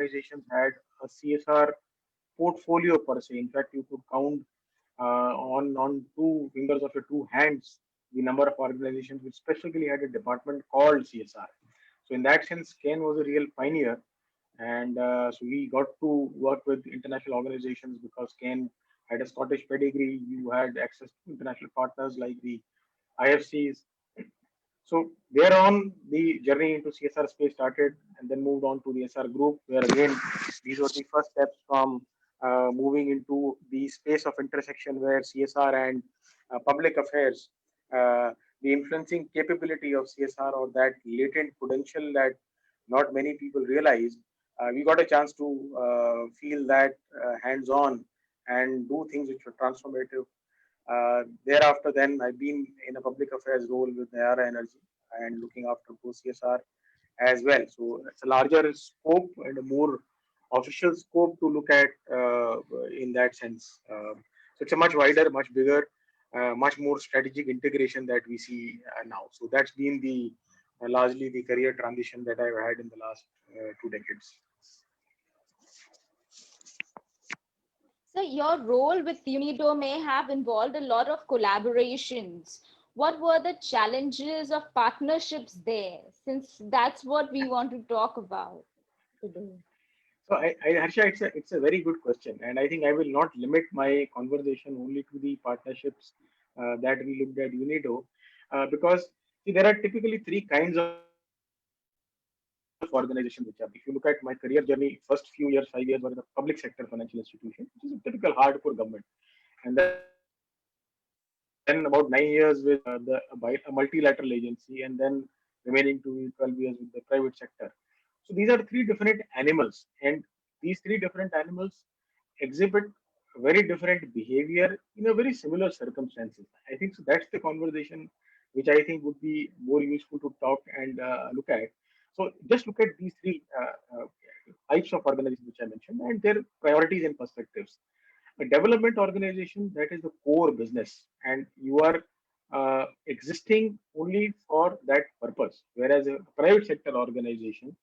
organizations had a CSR portfolio per se. In fact, you could count on two fingers of your two hands the number of organizations which specifically had a department called CSR. So in that sense, Ken was a real pioneer, and so we got to work with international organizations because Ken had a Scottish pedigree. You had access to international partners like the IFCs. So there on, the journey into CSR space started, and then moved on to the SR group, where again these were the first steps from moving into the space of intersection where CSR and public affairs, uh, the influencing capability of CSR, or that latent potential that not many people realize. We got a chance to feel that hands-on and do things which were transformative. Thereafter, then I've been in a public affairs role with Nayara Energy and looking after CSR as well. So it's a larger scope and a more official scope to look at in that sense. So it's a much wider, much bigger, much more strategic integration that we see now. So that's been the largely the career transition that I've had in the last 2 decades. So your role with UNIDO may have involved a lot of collaborations. What were the challenges of partnerships there? Since that's what we want to talk about today. So, Harsha, it's a very good question, and I think I will not limit my conversation only to the partnerships that we looked at UNIDO, because see, there are typically three kinds of organizations which are. If you look at my career journey, first few years, 5 years were in the public sector financial institution, which is a typical hardcore government, and then about 9 years with a multilateral agency, and then remaining 12 years with the private sector. So these are three different animals, and these three different animals exhibit very different behavior in a very similar circumstances. I think so. That's the conversation which I think would be more useful to talk and look at. So just look at these three types of organizations which I mentioned and their priorities and perspectives. A development organization, that is the core business, and you are existing only for that purpose, whereas a private sector organization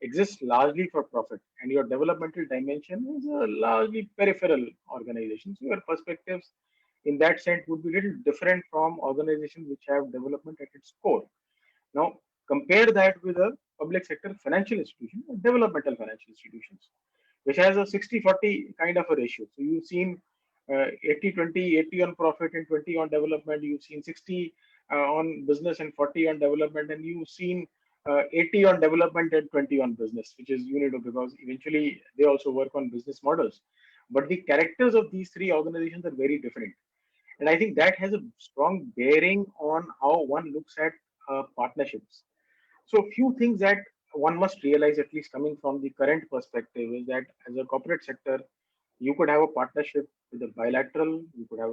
exists largely for profit, and your developmental dimension is a largely peripheral organization. So your perspectives in that sense would be little different from organizations which have development at its core. Now, compare that with a public sector financial institution, or developmental financial institutions, which has a 60-40 kind of a ratio. So you've seen 80-20, 80 on profit and 20 on development. You've seen 60 on business and 40 on development, and you've seen 80 on development and 20 on business, which is UNIDO, because eventually they also work on business models. But the characters of these three organizations are very different. And I think that has a strong bearing on how one looks at partnerships. So, few things that one must realize, at least coming from the current perspective, is that as a corporate sector, you could have a partnership with a bilateral, you could have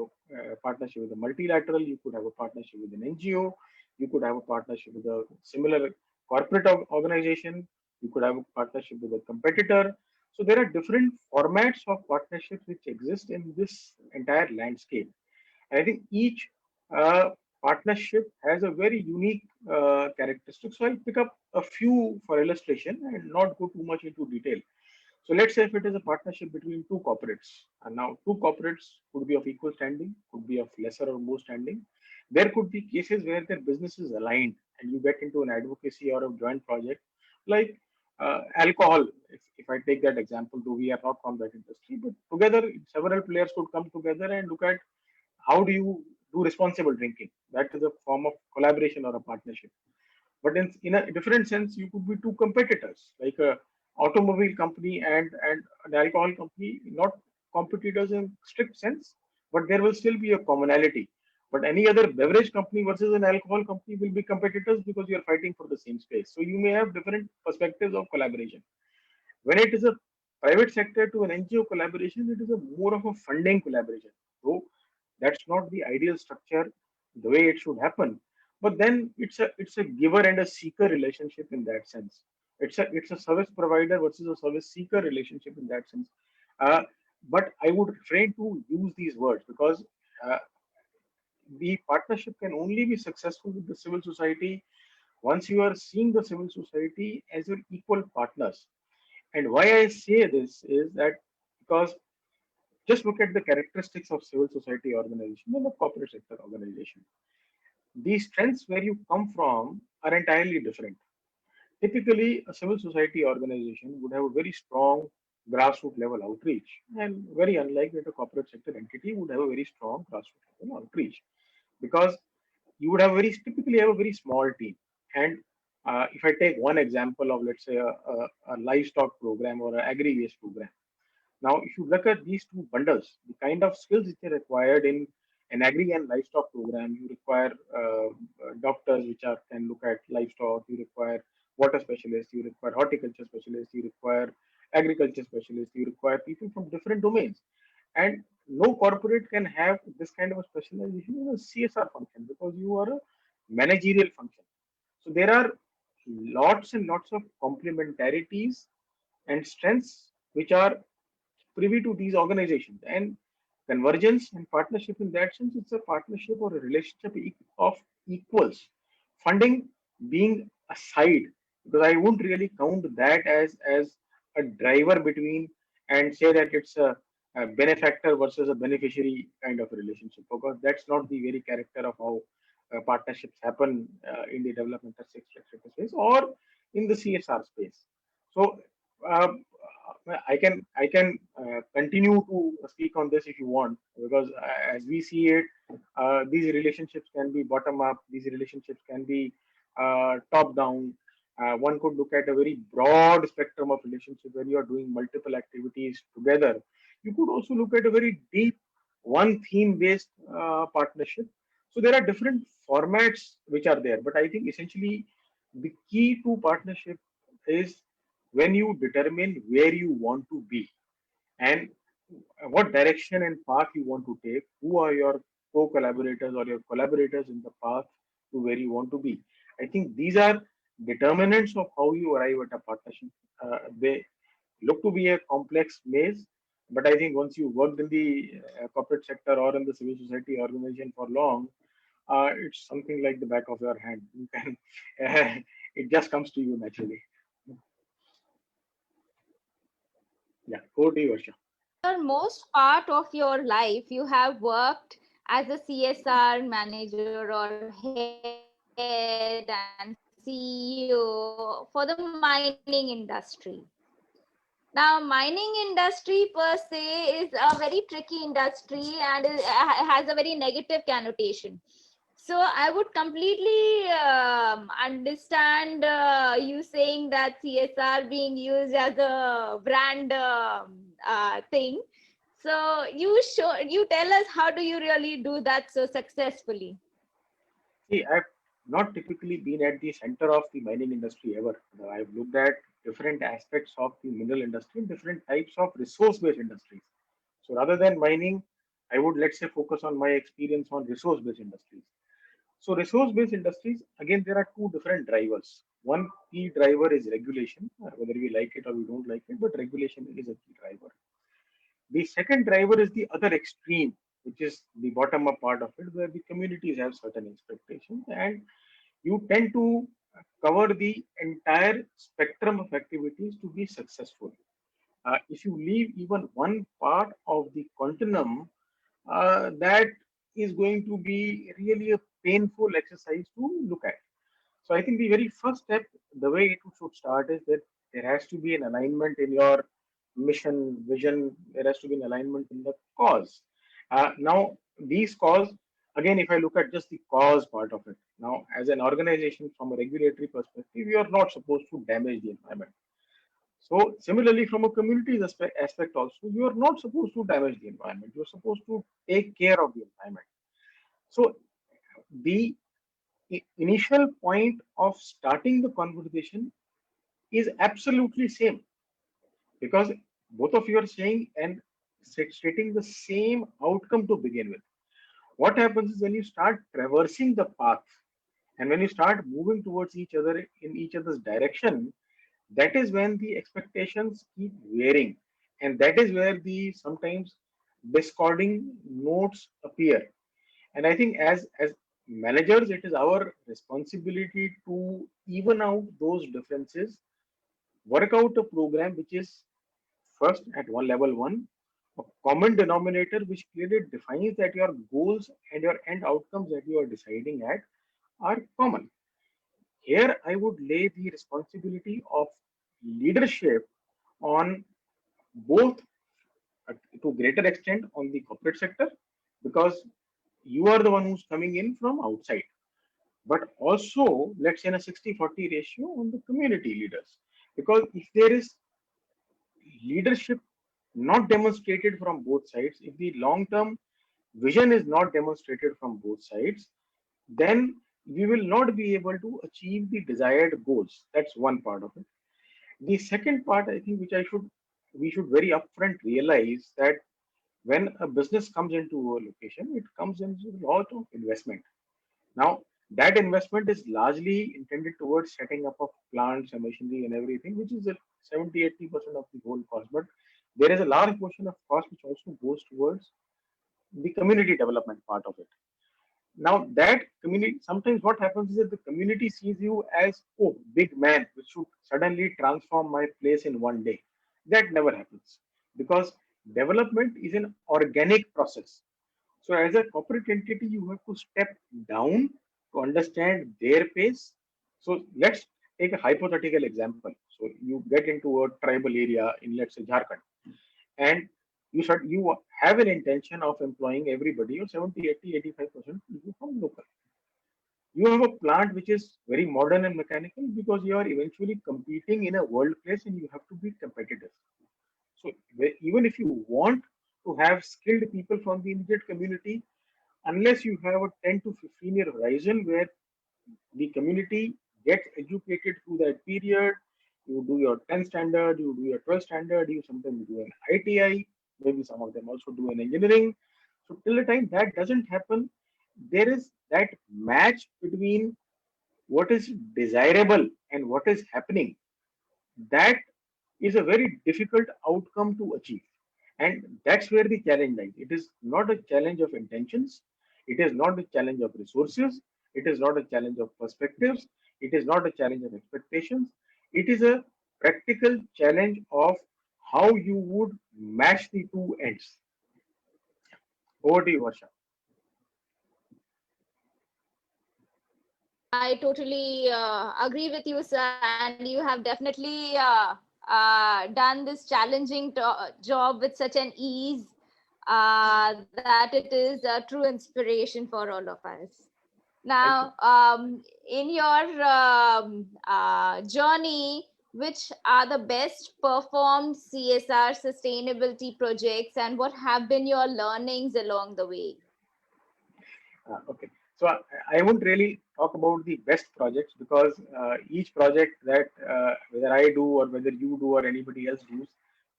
a partnership with a multilateral, you could have a partnership with an NGO, you could have a partnership with a similar corporate organization, you could have a partnership with a competitor. So there are different formats of partnerships which exist in this entire landscape. And I think each uh, partnership has a very unique characteristic. So I'll pick up a few for illustration and not go too much into detail. So let's say if it is a partnership between two corporates, and now two corporates could be of equal standing, could be of lesser or more standing. There could be cases where their business is aligned and you get into an advocacy or a joint project, like alcohol. If I take that example, though we are not from that industry, but together several players could come together and look at how do you do responsible drinking. That is a form of collaboration or a partnership. But in a different sense, you could be two competitors, like a automobile company and an alcohol company, not competitors in strict sense, but there will still be a commonality. But any other beverage company versus an alcohol company will be competitors because you are fighting for the same space. So you may have different perspectives of collaboration. When it is a private sector to an NGO collaboration, it is a more of a funding collaboration. So that's not the ideal structure, the way it should happen. But then it's a giver and a seeker relationship in that sense. It's a service provider versus a service seeker relationship in that sense. Uh, but I would refrain to use these words because uh, the partnership can only be successful with the civil society once you are seeing the civil society as your equal partners. And why I say this is that because just look at the characteristics of civil society organization and the corporate sector organization. These strengths where you come from are entirely different. Typically, a civil society organization would have a very strong grassroots level outreach, and very unlike that a corporate sector entity would have a very strong grassroots level outreach, because you would have very typically have a very small team. And if I take one example of, let's say, a livestock program or an agri waste program, now, if you look at these two bundles, the kind of skills which are required in an agri and livestock program, you require doctors which are can look at livestock, you require water specialists, you require horticulture specialists, you require agriculture specialists, you require people from different domains. And no corporate can have this kind of a specialization in a CSR function because you are a managerial function. So there are lots and lots of complementarities and strengths which are privy to these organizations. And convergence and partnership in that sense, it's a partnership or a relationship of equals. Funding being aside, because I wouldn't really count that as a driver between and say that it's a benefactor versus a beneficiary kind of a relationship, because that's not the very character of how partnerships happen in the developmental sector space or in the CSR space. So uh, I can continue to speak on this if you want, because as we see it, these relationships can be bottom up. These relationships can be top down. One could look at a very broad spectrum of relationship where you are doing multiple activities together. You could also look at a very deep one theme based partnership. So there are different formats which are there, but I think essentially the key to partnership is when you determine where you want to be and what direction and path you want to take, who are your co-collaborators or your collaborators in the path to where you want to be. I think these are determinants of how you arrive at a partnership. They look to be a complex maze, but I think once you worked in the corporate sector or in the civil society organization for long, it's something like the back of your hand. You can, it just comes to you naturally. Yeah, over to you, Varsha. For most part of your life, you have worked as a CSR manager or head and CEO for the mining industry. Now, mining industry per se is a very tricky industry and has a very negative connotation. So I would completely understand you saying that CSR being used as a brand thing. So you tell us, how do you really do that so successfully? See, I've not typically been at the center of the mining industry ever. I've looked at different aspects of the mineral industry, different types of resource-based industries. So rather than mining, I would, let's say, focus on my experience on resource-based industries. So resource-based industries, again, there are two different drivers. One key driver is regulation, whether we like it or we don't like it, but regulation is a key driver. The second driver is the other extreme, which is the bottom up part of it, where the communities have certain expectations and you tend to cover the entire spectrum of activities to be successful. If you leave even one part of the continuum, that is going to be really a painful exercise to look at. So I think the very first step, the way it should start is that there has to be an alignment in your mission, vision. There has to be an alignment in the cause. Now, these cause, again, if I look at just the cause part of it, now as an organization from a regulatory perspective, you are not supposed to damage the environment. So similarly, from a community aspect also, you are not supposed to damage the environment. You are supposed to take care of the environment. So the initial point of starting the conversation is absolutely same, because both of you are saying and stating the same outcome to begin with. What happens is when you start traversing the path and when you start moving towards each other in each other's direction, that is when the expectations keep varying, and that is where the sometimes discording notes appear. And I think as managers, it is our responsibility to even out those differences work out a program which is first at one level one, a common denominator which clearly defines that your goals and your end outcomes that you are deciding at are common. Here, I would lay the responsibility of leadership on both to greater extent on the corporate sector because you are the one who's coming in from outside, but also let's say in a 60-40 ratio on the community leaders, because if there is leadership not demonstrated from both sides, if the long term vision is not demonstrated from both sides, then we will not be able to achieve the desired goals. That's one part of it. The second part, I think, which I should we should very upfront realize that when a business comes into a location, it comes into a lot of investment. Now, that investment is largely intended towards setting up of plants and machinery and everything, which is a 70-80% of the whole cost. But there is a large portion of cost which also goes towards the community development part of it. Now, that community, sometimes what happens is that the community sees you as, oh, big man, which should suddenly transform my place in one day. That never happens because development is an organic process. So, as a corporate entity, you have to step down to understand their pace. So, let's take a hypothetical example. So, you get into a tribal area in, let's say, Jharkhand, and you have an intention of employing everybody, or 70, 80, 85% people from local. You have a plant which is very modern and mechanical because you are eventually competing in a world place and you have to be competitive. So, even if you want to have skilled people from the immediate community, unless you have a 10 to 15-year horizon where the community gets educated through that period, you do your 10 standard, you do your 12 standard, you sometimes do an ITI, maybe some of them also do an engineering. So till the time that doesn't happen, there is that match between what is desirable and what is happening. That is a very difficult outcome to achieve. And that's where the challenge lies. It is not a challenge of intentions. It is not a challenge of resources. It is not a challenge of perspectives. It is not a challenge of expectations. It is a practical challenge of how you would match the two ends. Over to you, Varsha. I totally agree with you, sir. And you have definitely done this challenging job with such an ease that it is a true inspiration for all of us. Thank you. Now, in your journey, which are the best performed CSR sustainability projects, and what have been your learnings along the way? Okay. So I won't really talk about the best projects because each project that whether I do or whether you do or anybody else does,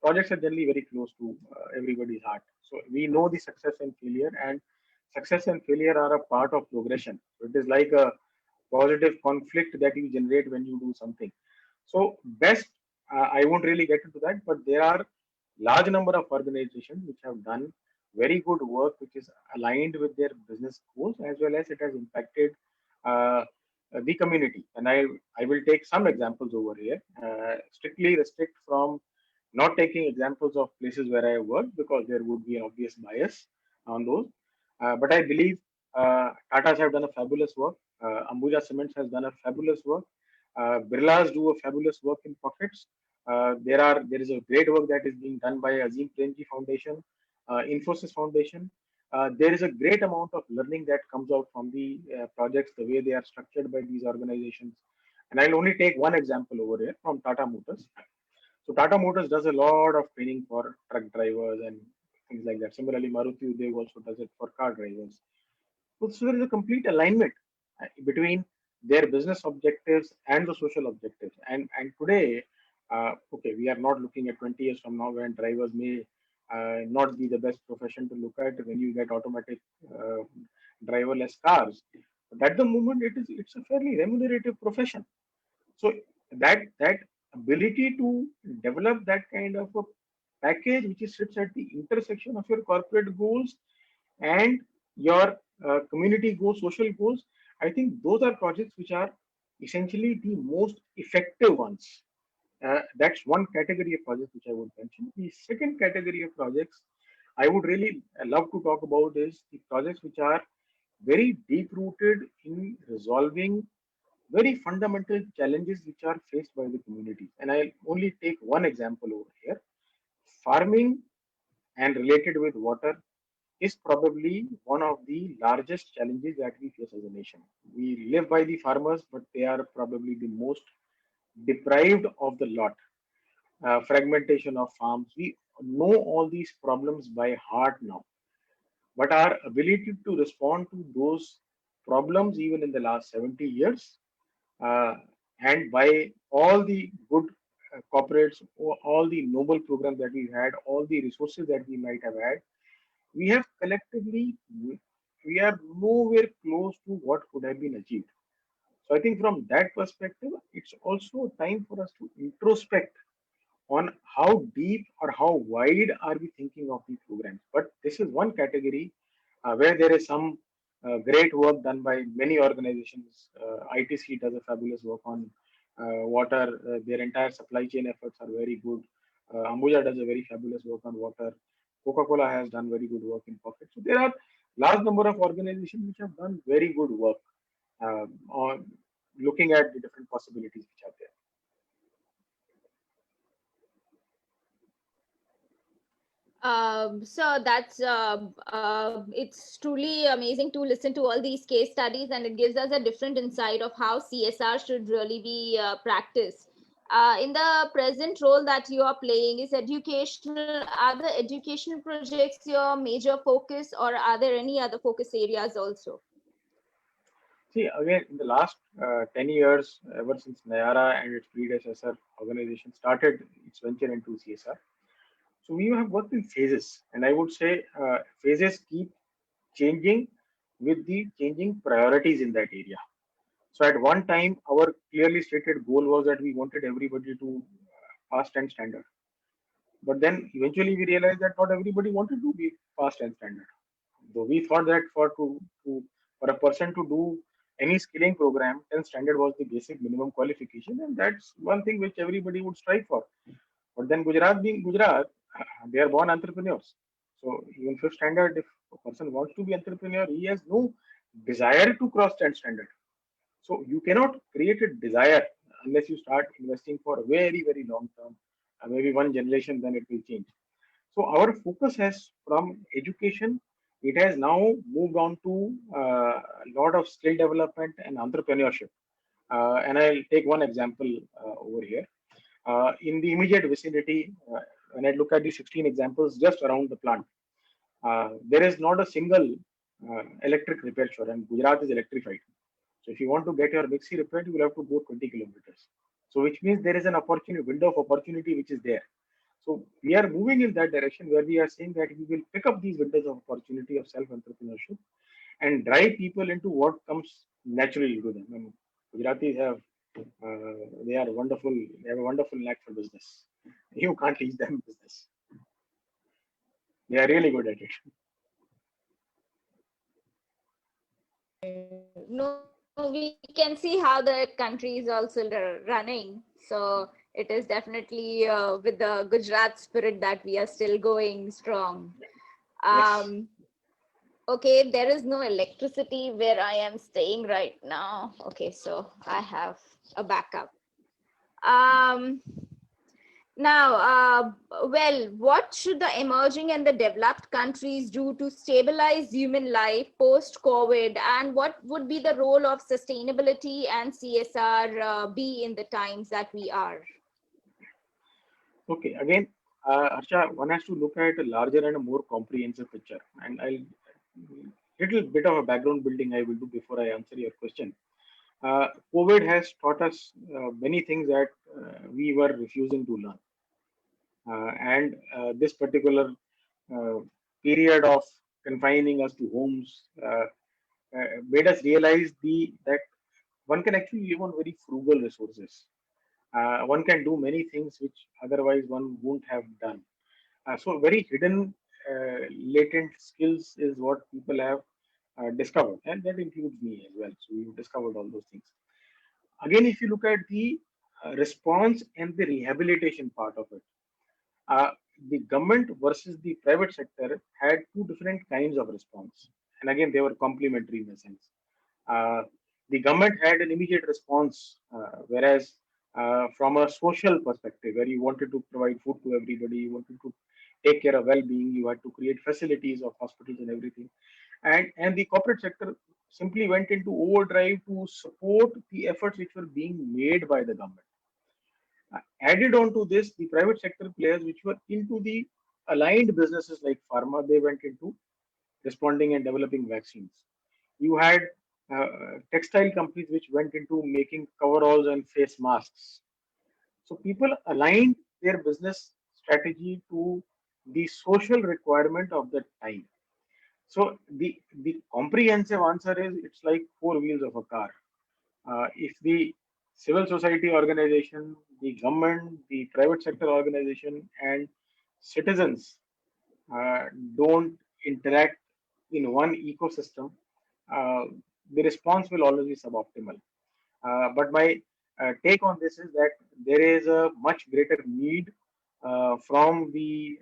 projects are generally very close to everybody's heart. So we know the success and failure, and success and failure are a part of progression. So it is like a positive conflict that you generate when you do something. So best, I won't really get into that, but there are large number of organizations which have done very good work, which is aligned with their business goals as well as it has impacted uh, the community. And I will take some examples over here. Strictly restrict from not taking examples of places where I work because there would be an obvious bias on those. But I believe Tata's have done a fabulous work. Ambuja Cements has done a fabulous work. Birlas do a fabulous work in pockets. There is a great work that is being done by Azim Premji Foundation, Infosys Foundation. There is a great amount of learning that comes out from the projects, the way they are structured by these organizations. And I'll only take one example over here from Tata Motors. So Tata Motors does a lot of training for truck drivers and things like that. Similarly, Maruti Udyog also does it for car drivers. So there is a complete alignment between their business objectives and the social objectives. And today, okay, we are not looking at 20 years from now when drivers may not be the best profession to look at when you get automatic uh, driverless cars. But at the moment, it's a fairly remunerative profession. So that ability to develop that kind of a package which sits at the intersection of your corporate goals and your community goals, social goals, I think those are projects which are essentially the most effective ones. That's one category of projects which I would mention. The second category of projects I would really love to talk about is the projects which are very deep rooted in resolving very fundamental challenges which are faced by the community. And I'll only take one example over here. Farming and related with water is probably one of the largest challenges that we face as a nation. We live by the farmers, but they are probably the most deprived of the lot. Fragmentation of farms. We know all these problems by heart now, but our ability to respond to those problems, even in the last 70 years, uh, and by all the good corporates, all the noble programs that we've had, all the resources that we might have had, we have collectively, we are nowhere close to what could have been achieved. So I think from that perspective, it's also time for us to introspect on how deep or how wide are we thinking of these programs. But this is one category where there is some great work done by many organizations. ITC does a fabulous work on water. Their entire supply chain efforts are very good. Ambuja does a very fabulous work on water. Coca-Cola has done very good work in pocket. So there are large number of organizations which have done very good work on looking at the different possibilities which are there. So that's it's truly amazing to listen to all these case studies, and it gives us a different insight of how CSR should really be practiced. In the present role that you are playing, is educational, are the educational projects your major focus, or are there any other focus areas also? See, again, in the last 10 years, ever since Nayara and its predecessor organization started its venture into CSR, so we have worked in phases. And I would say phases keep changing with the changing priorities in that area. So at one time, our clearly stated goal was that we wanted everybody to pass 10 standard. But then eventually we realized that not everybody wanted to be fast and standard. Though we thought that for a person to do any skilling program, 10 standard was the basic minimum qualification, and that's one thing which everybody would strive for. But then Gujarat being Gujarat, they are born entrepreneurs. So even fifth standard, if a person wants to be entrepreneur, he has no desire to cross 10 standard. So you cannot create a desire unless you start investing for a very, very long term, maybe one generation, then it will change. So our focus has from education, it has now moved on to a lot of skill development and entrepreneurship. And I'll take one example over here. In the immediate vicinity, when I look at the 16 examples just around the plant, there is not a single electric repair shop, and Gujarat is electrified. So if you want to get your mixie repaired, you will have to go 20 kilometers. So which means there is an opportunity, window of opportunity which is there. So we are moving in that direction where we are saying that we will pick up these windows of opportunity of self-entrepreneurship and drive people into what comes naturally to them. And Gujaratis have, they are wonderful. They have a wonderful knack for business. You can't teach them business. They are really good at it. No, we can see how the country is also running. So it is definitely with the Gujarat spirit that we are still going strong. Yes. Okay, there is no electricity where I am staying right now. Okay, so I have a backup. Um, Now, what should the emerging and the developed countries do to stabilize human life post COVID? And what would be the role of sustainability and CSR be in the times that we are? Okay. Again, Harsha, one has to look at a larger and a more comprehensive picture. And I'll little bit of a background building I will do before I answer your question. COVID has taught us many things that we were refusing to learn. And this particular uh, period of confining us to homes made us realize that one can actually live on very frugal resources. One can do many things which otherwise one wouldn't have done. So very hidden, latent skills is what people have discovered, and that includes me as well. So we've discovered all those things. Again, if you look at the response and the rehabilitation part of it. Uh, the government versus the private sector had two different kinds of response, and again they were complementary in a sense. Uh, the government had an immediate response, whereas from a social perspective, where you wanted to provide food to everybody, you wanted to take care of well-being, you had to create facilities of hospitals and everything, and the corporate sector simply went into overdrive to support the efforts which were being made by the government. Added on to this, the private sector players which were into the aligned businesses like pharma, they went into responding and developing vaccines. You had textile companies which went into making coveralls and face masks. So people aligned their business strategy to the social requirement of the time. So the comprehensive answer is it's like four wheels of a car. If the civil society organization, the government, the private sector organization, and citizens uh, don't interact in one ecosystem, uh, the response will always be suboptimal. But my take on this is that there is a much greater need from the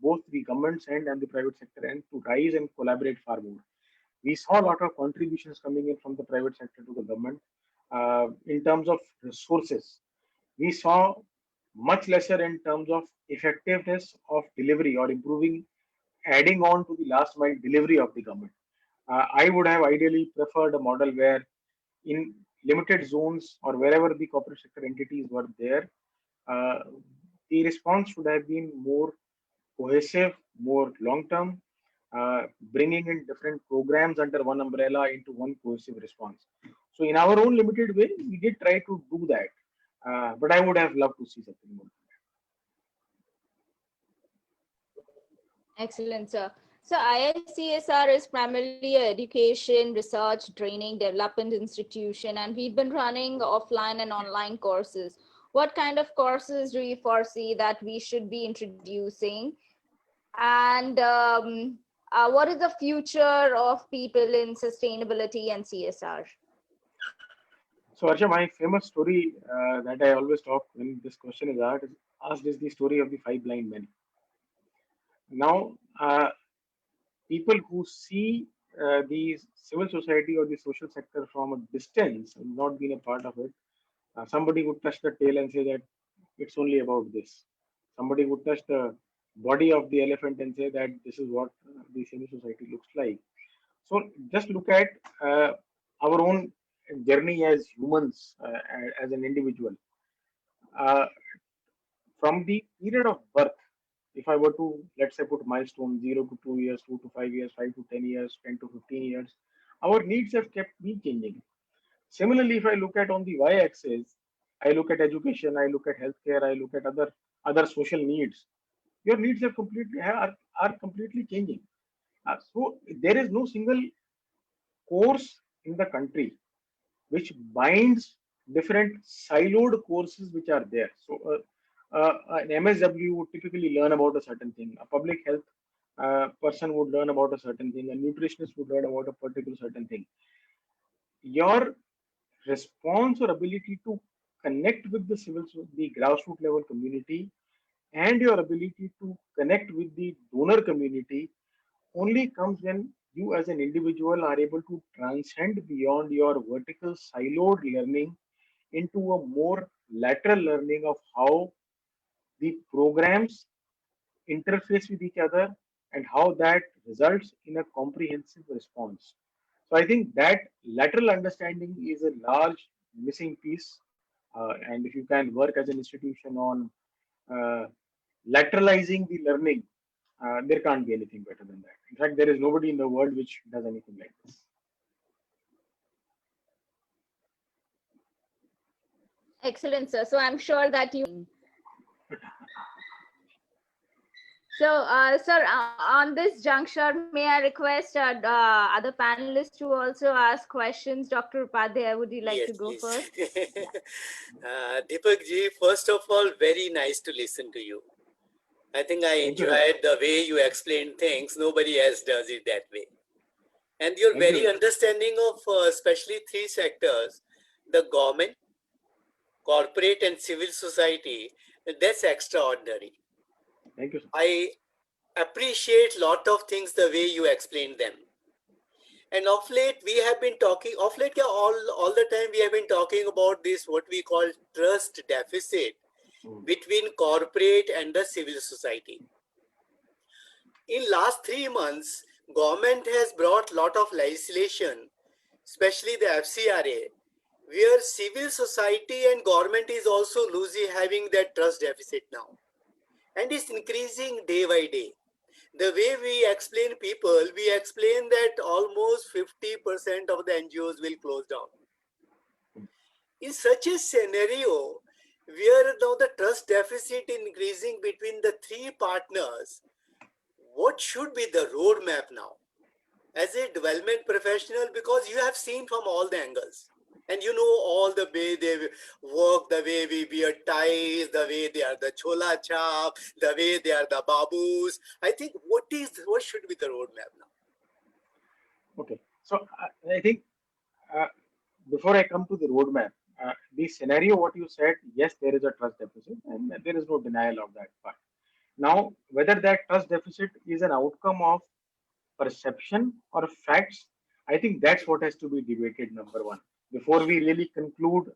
both the government's end and the private sector end to rise and collaborate far more. We saw a lot of contributions coming in from the private sector to the government in terms of resources. We saw much lesser in terms of effectiveness of delivery or improving, adding on to the last mile delivery of the government. I would have ideally preferred a model where in limited zones or wherever the corporate sector entities were there, uh, the response should have been more cohesive, more long term, bringing in different programs under one umbrella into one cohesive response. So, in our own limited way, we did try to do that, but I would have loved to see something more. Excellent, sir. So IICSR is primarily an education, research, training, development institution, and we've been running offline and online courses. What kind of courses do you foresee that we should be introducing? And what is the future of people in sustainability and CSR? So, Archa, my famous story that I always talk when this question is asked is the story of the five blind men. Now, people who see the civil society or the social sector from a distance and not being a part of it, somebody would touch the tail and say that it's only about this. Somebody would touch the body of the elephant and say that this is what the civil society looks like. So just look at our own journey as humans, as an individual. Uh, from the period of birth, if I were to, let's say, put milestone 0 to 2 years, 2 to 5 years, 5 to 10 years, 10 to 15 years, our needs have kept me changing. Similarly, if I look at on the y-axis, I look at education, I look at healthcare, I look at other social needs. Your needs have are completely changing. So there is no single course in the country which binds different siloed courses which are there. So an MSW would typically learn about a certain thing. A public health person would learn about a certain thing. A nutritionist would learn about a particular certain thing. Your response or ability to connect with the grassroots level community, and your ability to connect with the donor community only comes when you as an individual are able to transcend beyond your vertical siloed learning into a more lateral learning of how the programs interface with each other and how that results in a comprehensive response. So I think that lateral understanding is a large missing piece. And if you can work as an institution on uh, lateralizing the learning, there can't be anything better than that. In fact, there is nobody in the world which does anything like this. Excellent, sir. So I'm sure that you. So, sir, on this juncture, may I request other panelists to also ask questions? Dr. Upadhyay, would you like Yes, to go please. first? Deepak ji, first of all, very nice to listen to you. I think I Thank you, sir. enjoyed the way you explain things. Nobody else does it that way. And you're Thank very you. understanding of especially three sectors, the government, corporate and civil society, that's extraordinary. Thank you, sir. I appreciate lot of things the way you explained them. And of late we have been talking, of late yeah, all the time we have been talking about this what we call trust deficit between corporate and the civil society. In last 3 months, government has brought lot of legislation, especially the FCRA, where civil society and government is also losing having that trust deficit now, and it's increasing day by day. The way we explain people, we explain that almost 50% of the NGOs will close down. In such a scenario, where now the trust deficit increasing between the three partners, what should be the roadmap now? As a development professional, because you have seen from all the angles, and you know all the way they work, the way we wear ties, the way they are the chola chap, the way they are the babus. I think what should be the roadmap now? Okay, so I think uh, before I come to the roadmap, the scenario what you said, yes, there is a trust deficit, and there is no denial of that part. Now, whether that trust deficit is an outcome of perception or facts, I think that's what has to be debated. Number one, before we really conclude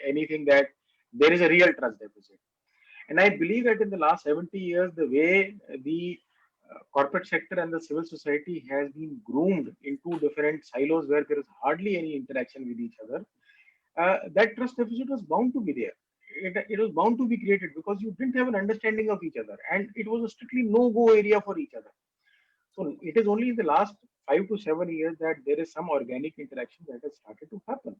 anything, that there is a real trust deficit. And I believe that in the last 70 years, the way the corporate sector and the civil society has been groomed in two different silos where there is hardly any interaction with each other, that trust deficit was bound to be there. It was bound to be created because you didn't have an understanding of each other, and it was a strictly no-go area for each other. So it is only in the last 5 to 7 years that there is some organic interaction that has started to happen.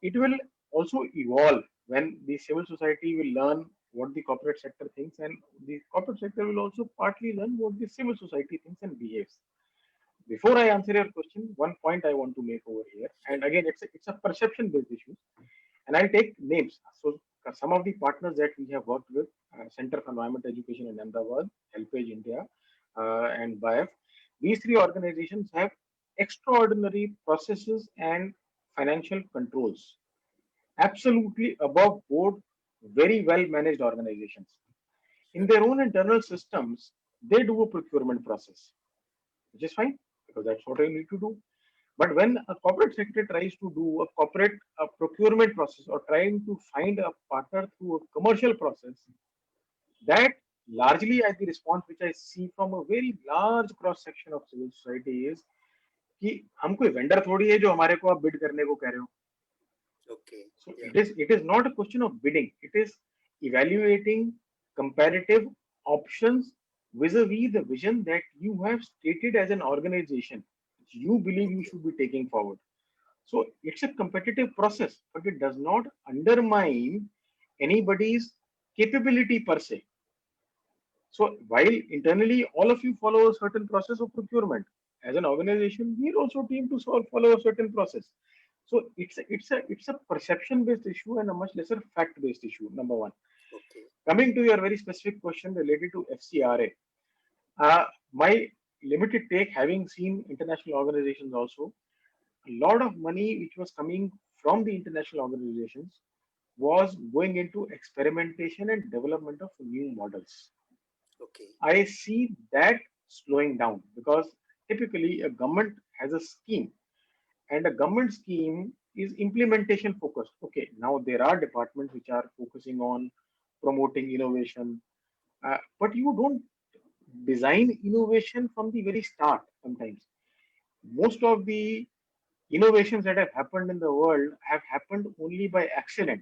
It will also evolve when the civil society will learn what the corporate sector thinks, and the corporate sector will also partly learn what the civil society thinks and behaves. Before I answer your question, one point I want to make over here, and again, it's a perception based issue, and I'll take names. So some of the partners that we have worked with, Center for Environment Education in Ahmedabad, Helpage India, and BIF, these three organizations have extraordinary processes and financial controls, absolutely above board, very well managed organizations. In their own internal systems, they do a procurement process, which is fine because that's what I need to do. But when a corporate secretary tries to do a corporate procurement process or trying to find a partner through a commercial process, that largely the response which I see from a very large cross section of civil society is कि हम कोई vendor थोड़ी है जो हमारे को आप bid करने को कह रहे हो. Okay. So Yeah. it is not a question of bidding. It is evaluating comparative options vis-a-vis the vision that you have stated as an organization, which you believe you should be taking forward. So it's a competitive process, but it does not undermine anybody's capability per se. So while internally all of you follow a certain process of procurement, as an organization, we are also team to follow a certain process. So it's a perception based issue and a much lesser fact based issue. Number one. Okay. Coming to your very specific question related to FCRA, my limited take, having seen international organizations also, a lot of money which was coming from the international organizations was going into experimentation and development of new models. Okay. I see that slowing down because typically a government has a scheme, and a government scheme is implementation focused. Okay, now there are departments which are focusing on promoting innovation, but you don't design innovation from the very start. Sometimes most of the innovations that have happened in the world have happened only by accident,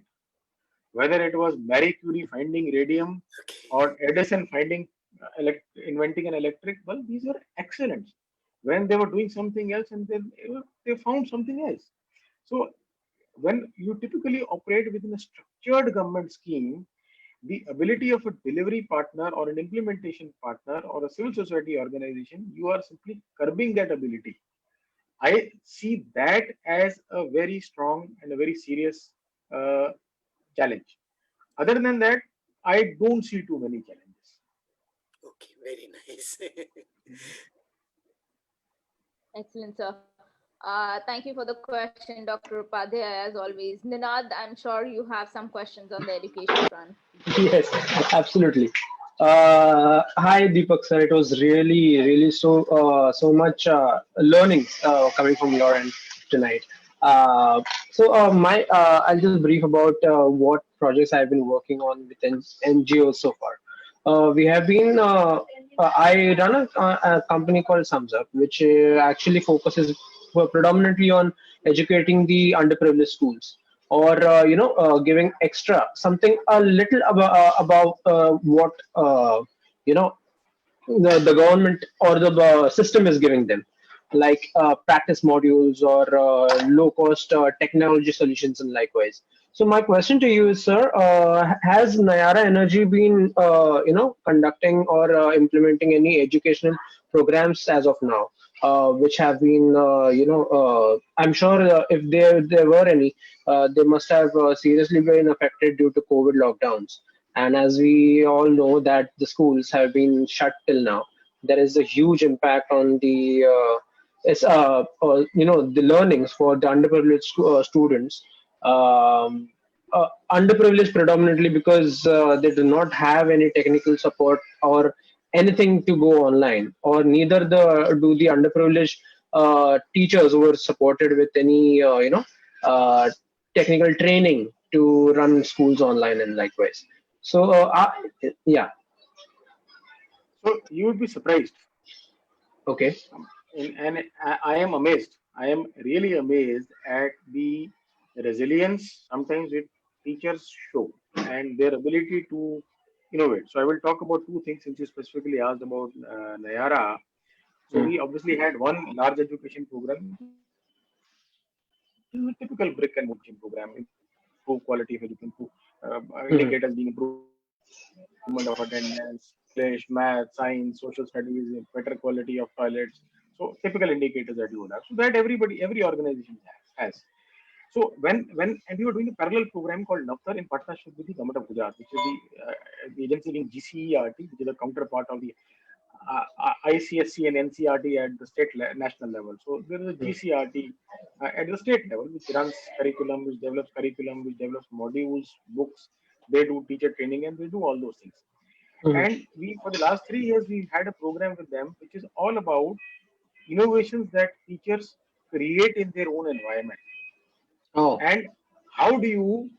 whether it was Marie Curie finding radium Okay. or Edison finding inventing an electric bulb. These were accidents when they were doing something else, and then they found something else. So when you typically operate within a structured government scheme, the ability of a delivery partner or an implementation partner or a civil society organization, you are simply curbing that ability. I see that as a very strong and a very serious uh, challenge. Other than that, I don't see too many challenges. Okay. Very nice. Excellent, sir. Thank you for the question, Dr. Upadhyay, as always. Ninad, I'm sure you have some questions on the education front. Yes, absolutely. Hi, Deepak sir. It was really so much learning coming from your end tonight. I'll just brief about what projects I've been working on with NGOs so far. We have been. I run a company called Sums Up, which actually focuses predominantly on educating the underprivileged schools, or giving extra something a little about what the government or the system is giving them, like practice modules or low cost technology solutions and likewise. So my question to you is, sir, has Nayara Energy been conducting or implementing any educational programs as of now, which have been I'm sure if there were any, they must have seriously been affected due to COVID lockdowns. And as we all know that the schools have been shut till now, there is a huge impact on the the learnings for the underprivileged students. Um, Underprivileged predominantly because they do not have any technical support or anything to go online, or neither the underprivileged teachers were supported with any uh, technical training to run schools online and likewise. So, yeah, So you would be surprised. okay. And I am amazed. I am really amazed at the resilience sometimes which teachers show and their ability to innovate. So I will talk about two things since you specifically asked about Nayara. So Mm, we obviously had one large education program, which is a typical brick and mortar education program, improve quality of education, improve indicators mm, being improvement of attendance, English, math, science, social studies, better quality of toilets. So typical indicators that you would have. So that every organization has. So when and we were doing a parallel program called Navtar in partnership with the government of Gujarat, which is the agency being GCERT, which is a counterpart of the ICSC and NCRT at the national level. So there is a mm, GCRT at the state level, which runs curriculum, which develops modules, books. They do teacher training and they do all those things. mm. And we, for the last 3 years, we've had a program with them, which is all about innovations that teachers create in their own environment. Oh, And how do you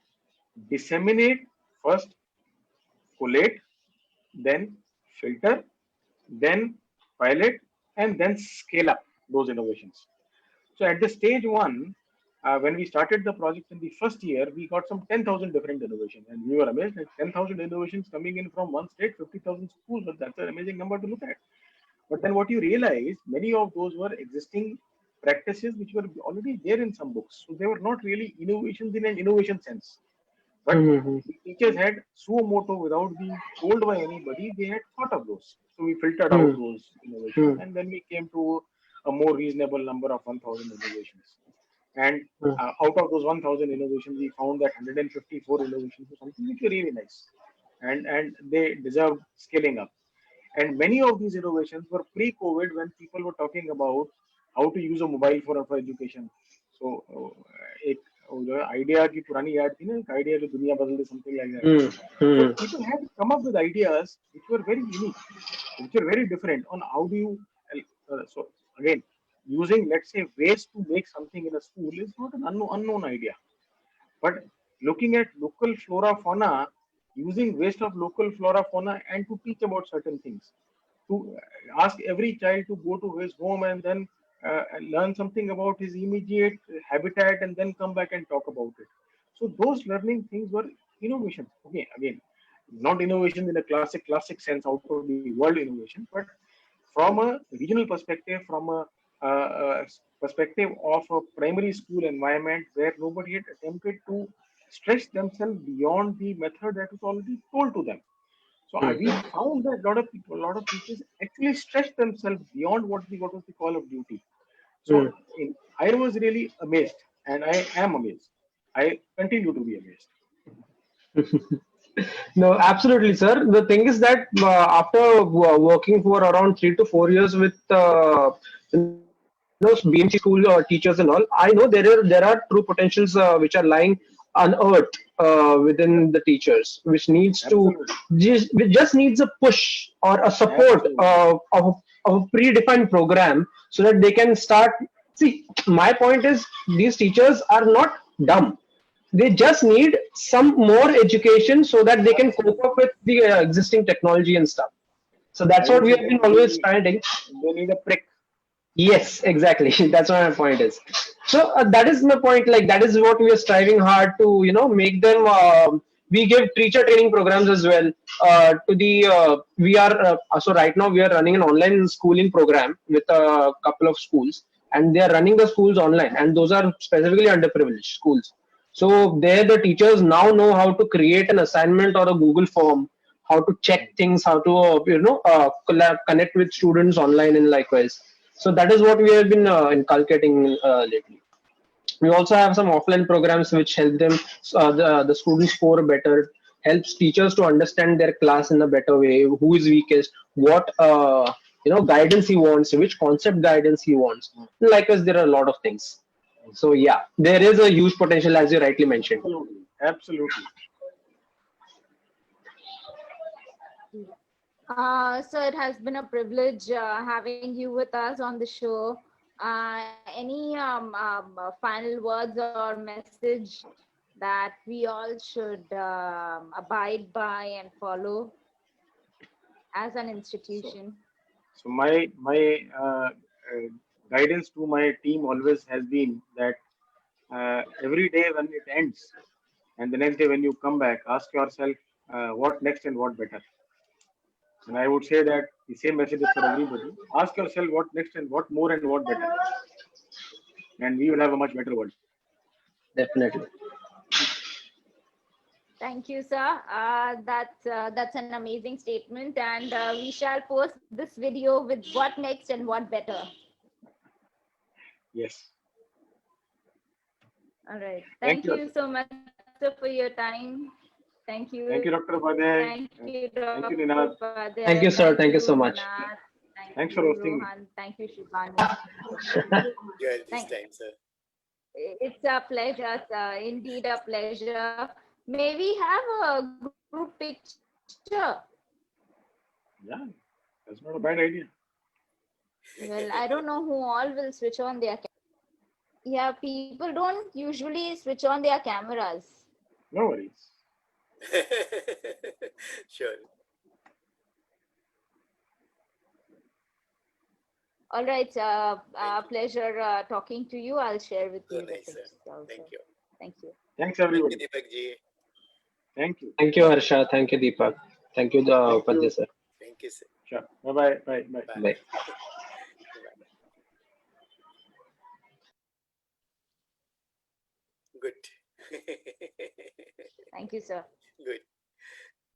disseminate, first collate, then filter, then pilot, and then scale up those innovations. So at the stage one, when we started the project in the first year, we got some 10,000 different innovations, and we were amazed at 10,000 innovations coming in from one state, 50,000 schools. But that's an amazing number to look at. But then what you realize, many of those were existing practices which were already there in some books. So they were not really innovations in an innovation sense. But mm, the teachers had suo moto without being told by anybody, they had thought of those. So we filtered out mm, those innovations mm, and then we came to a more reasonable number of 1,000 innovations. And mm, out of those 1,000 innovations, we found that 154 innovations were something which were really nice. And they deserved scaling up. And many of these innovations were pre-COVID when people were talking about how to use a mobile for education. So एक जो idea की पुरानी याद थी ना, एक idea जो दुनिया बदल दे, something like that. mm, So mm, people had come up with ideas which were very unique, which were very different on how do you. So again, using, let's say, waste to make something in a school is not an unknown idea. But looking at local flora fauna, using waste of local flora fauna and to teach about certain things, to ask every child to go to his home and then learn something about his immediate habitat and then come back and talk about it. So those learning things were innovations. Okay, again, not innovation in a classic sense out of the world innovation, but from a regional perspective, from a perspective of a primary school environment where nobody had attempted to stretch themselves beyond the method that was already told to them. So we mm. found that a lot of people, a lot of teachers actually stretched themselves beyond what was the call of duty. So Mm. I was really amazed, and I am amazed. I continue to be amazed. No, absolutely, sir. The thing is that after working for around 3 to 4 years with those BMC school teachers and all, I know there are true potentials which are lying unearthed within the teachers, which needs to Absolutely. which just needs a push or a support Absolutely. of a predefined program so that they can start. See, my point is these teachers are not dumb. They just need some more education so that they can cope up with the existing technology and stuff. So I that's what would we say have been always finding. they need a prick. Yes, exactly. That's what my point is. So that is my point. Like that is what we are striving hard to, make them. We give teacher training programs as well. To the we are so right now we are running an online schooling program with a couple of schools, and they are running the schools online, and those are specifically underprivileged schools. So there, the teachers now know how to create an assignment or a Google form, how to check things, how to connect with students online, and likewise. So that is what we have been inculcating lately. We also have some offline programs which help them the students score better, helps teachers to understand their class in a better way, who is weakest, what guidance he wants, which concept guidance he wants. Likewise, there are a lot of things. So yeah, there is a huge potential as you rightly mentioned. Absolutely. Absolutely. So it has been a privilege having you with us on the show. Any final words or message that we all should abide by and follow as an So, institution? so my guidance to my team always has been that every day when it ends and the next day when you come back, ask yourself what next and what better. And I would say that the same message is for everybody. Ask yourself what next and what more and what better, and we will have a much better world. Definitely. Thank you, sir. That's an amazing statement, and we shall post this video with what next and what better. Yes. All right. Thank Thank you. you so much, sir, for your time. Thank you. Thank you, Dr. Upadhyay. Thank you, Thank you, Dr. Ninad. Upadhyay. Thank you, sir. Thank you so Thank much. Ninad. Thank Thanks you, for hosting me. Rohan. Thank you, Shivani. Enjoy this Thank- time, sir. It's a pleasure, sir. Indeed, a pleasure. May we have a group picture? Yeah, that's not a bad idea. Well, I don't know who all will switch on their yeah, people don't usually switch on their cameras. No worries. Sure. All right, pleasure talking to you. I'll share with So you the nice, sir. pictures also. Thank you. Thank you. Thanks, Thank you, everybody. Deepak ji. Thank you. Thank you, Harsha. Thank you, Deepak. Thank you, Thank Upadhyay you. sir. Thank you, sir. Sure. Bye-bye. Bye. Bye. Bye. Bye. Bye. Good. Thank you, sir. Good.